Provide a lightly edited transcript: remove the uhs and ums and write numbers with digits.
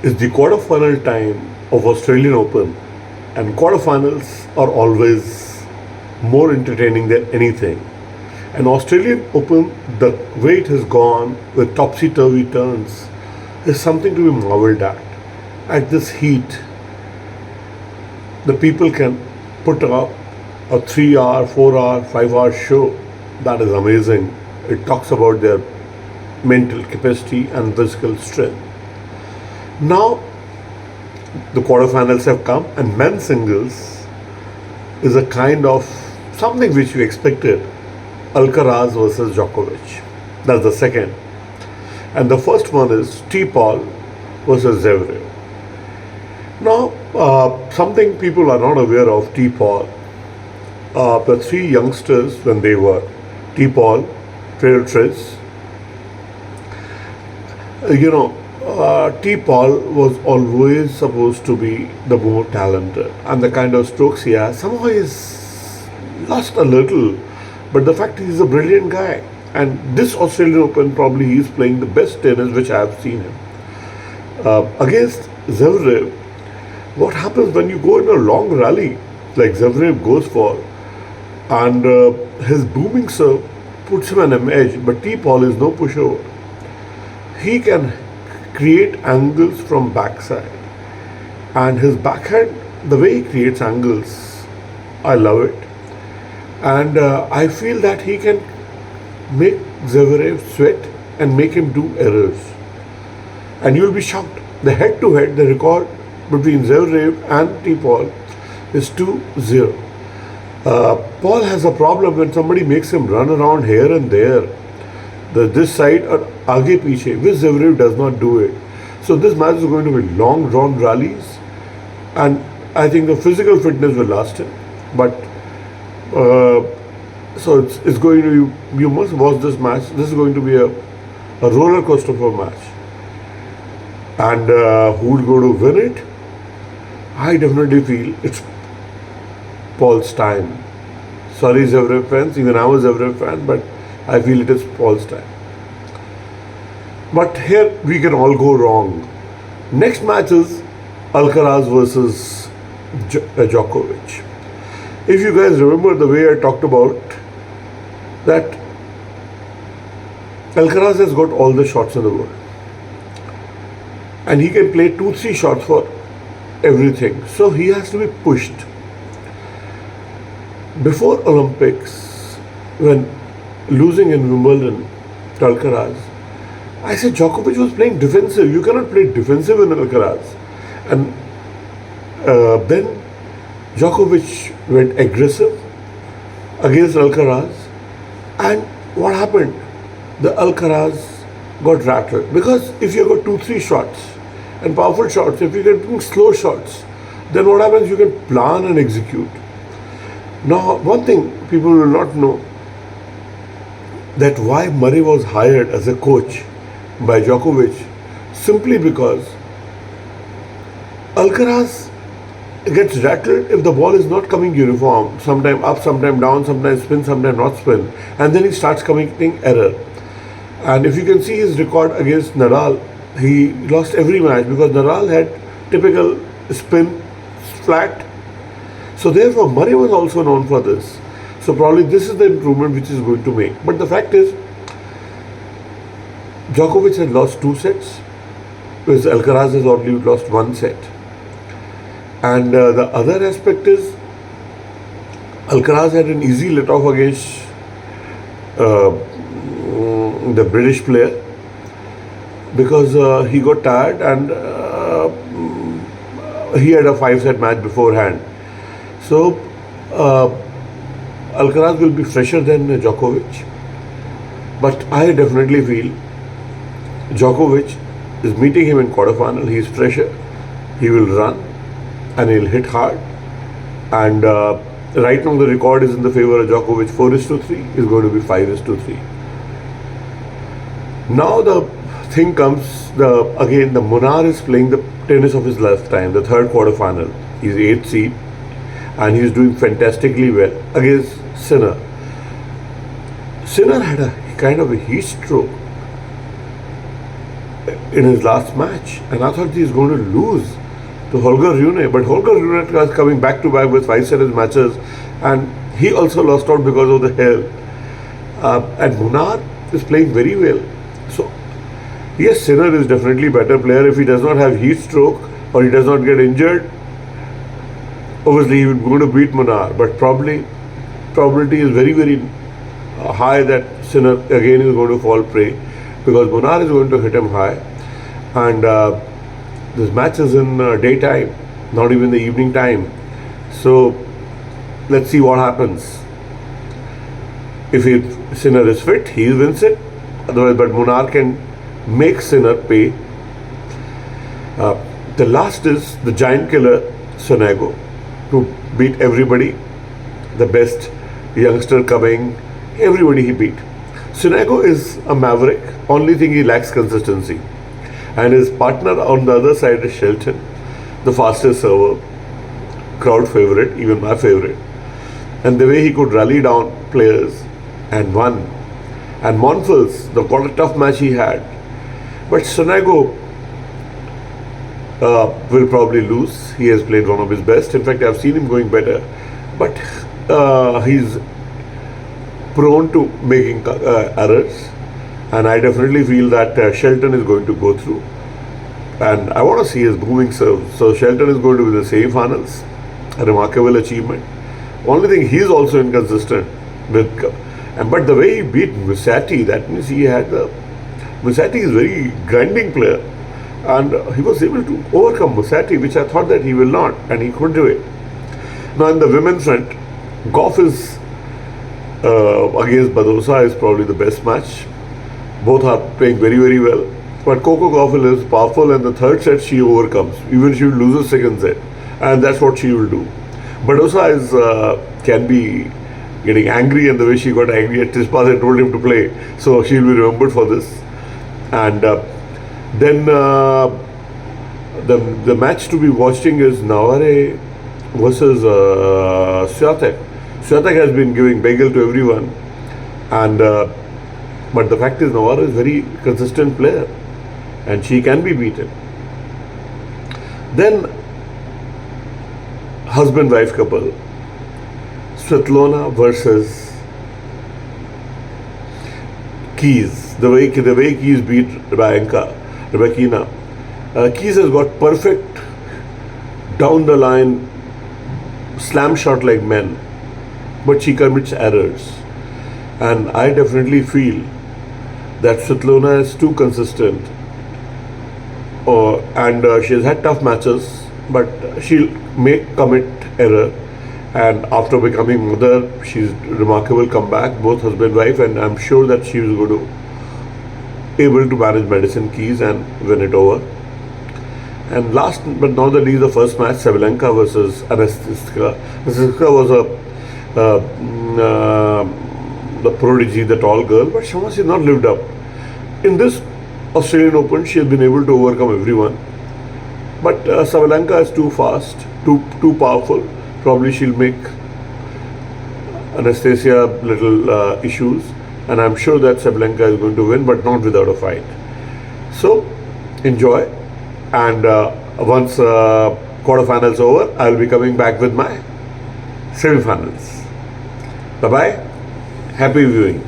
is the quarterfinal time of Australian Open, and quarterfinals are always more entertaining than anything. And Australian Open, the way it has gone with topsy-turvy turns, is something to be marveled at. At this heat, the people can put up a 3 hour, 4 hour, 5 hour show that is amazing. It talks about their mental capacity and physical strength. Now, the quarterfinals have come, and men's singles is a kind of something which we expected. Alcaraz versus Djokovic. That's the second. And the first one is T. Paul versus Zverev. Now, something people are not aware of T. Paul. The three youngsters when they were T. Paul, Taylor Fritz, T. Paul was always supposed to be the more talented, and the kind of strokes he has, somehow he's lost a little. But the fact is, he's a brilliant guy, and this Australian Open probably he's playing the best tennis which I have seen him. Against Zverev, what happens when you go in a long rally like Zverev goes for, and his booming serve puts him on an edge, but T. Paul is no pushover. He can create angles from backside, and his backhand, the way he creates angles, I love it. And I feel that he can make Zverev sweat and make him do errors, and you'll be shocked. The head-to-head, the record between Zverev and T. Paul is 2-0. Paul has a problem when somebody makes him run around here and there, this side or aage piche, which Zverev does not do it. So this match is going to be long drawn rallies, and I think the physical fitness will last him. But so it's going to be, you must watch this match. This is going to be a roller coaster of a match. And who will go to win it? I definitely feel it's Paul's time. Sorry, Zverev fans, even I was a Zverev fan, but I feel it is Paul's time. But here we can all go wrong. Next match is Alcaraz versus Djokovic. If you guys remember the way I talked about that, Alcaraz has got all the shots in the world, and he can play 2-3 shots for everything. So he has to be pushed. Before Olympics, when losing in Wimbledon to Alcaraz, I said Djokovic was playing defensive. You cannot play defensive in Alcaraz. And then Djokovic went aggressive against Alcaraz. And what happened? The Alcaraz got rattled. Because if you got 2-3 shots and powerful shots, if you get slow shots, then what happens? You can plan and execute. Now, one thing people will not know, that why Murray was hired as a coach by Djokovic, simply because Alcaraz gets rattled if the ball is not coming uniform, sometime up, sometime down, sometimes spin, sometimes not spin, and then he starts committing error. And if you can see his record against Nadal, he lost every match because Nadal had typical spin flat. So therefore Murray was also known for this. So probably this is the improvement which is going to make. But the fact is, Djokovic has lost 2 sets, whereas Alcaraz has only lost 1 set. And the other aspect is, Alcaraz had an easy let-off against the British player because he got tired, and he had a 5-set match beforehand. So Alcaraz will be fresher than Djokovic, but I definitely feel Djokovic is meeting him in quarterfinal. He is fresher, he will run, and he'll hit hard. And right now the record is in the favor of Djokovic. 4-3 is going to be 5-3. Now the thing comes, again the Munar is playing the tennis of his lifetime, the third quarterfinal. He's 8th seed, and he's doing fantastically well against Sinner. Sinner had a kind of a heat stroke. in his last match, and I thought he's going to lose to Holger Rune. But Holger Rune was coming back to back with 5 series matches, and he also lost out because of the health. And Munar is playing very well. So yes, Sinner is definitely better player. If he does not have heat stroke or he does not get injured, obviously he will going to beat Munar. But probability is very high that Sinner again is going to fall prey, because Munar is going to hit him high, and this match is in daytime, not even the evening time. So let's see what happens. If Sinner is fit, he wins it. Otherwise, but Munar can make Sinner pay. The last is the giant killer Sonego, to beat everybody, the best youngster coming, everybody he beat. Sonego is a maverick, only thing he lacks consistency. And his partner on the other side is Shelton, the fastest server, crowd favorite, even my favorite. And the way he could rally down players and won. And Monfils, the what a tough match he had. But Sonego will probably lose. He has played one of his best. In fact, I've seen him going better. But he's prone to making errors. And I definitely feel that Shelton is going to go through. And I want to see his booming serve. So Shelton is going to be the semi-finals. A remarkable achievement. Only thing, he's also inconsistent but the way he beat Musetti, that means he had Musetti is very grinding player, and he was able to overcome Musetti, which I thought that he will not, and he could do it. Now in the women's front, Gauff is against Badosa is probably the best match. Both are playing very well, but Coco Gauff is powerful, and the third set she overcomes. Even she will lose the second set, and that's what she will do. Badosa is can be getting angry, and the way she got angry at Tsitsipas and told him to play, so she will be remembered for this. And then the match to be watching is Navarre versus Swiatek. Swiatek has been giving bagel to everyone, and but the fact is Navarre is very consistent player, and she can be beaten. Then husband-wife couple, Svetlana versus Keys. The way Keys beat Rebekina. Keys has got perfect down the line slam shot like men, but she commits errors. And I definitely feel that Svetlana is too consistent. And she has had tough matches, but she'll commit error. And after becoming mother, she's remarkable comeback, both husband wife, and I'm sure that she was going to able to manage Madison Keys and win it over. And last but not the least, the first match, Sabalenka versus Anastasia. Anastasia was the prodigy, the tall girl, but she has not lived up. In this Australian Open, she has been able to overcome everyone. But Sabalenka is too fast, too powerful. Probably she'll make Anastasia little issues, and I'm sure that Sabalenka is going to win, but not without a fight. So enjoy, and once quarterfinals over, I'll be coming back with my semi-finals. Bye bye. Happy viewing.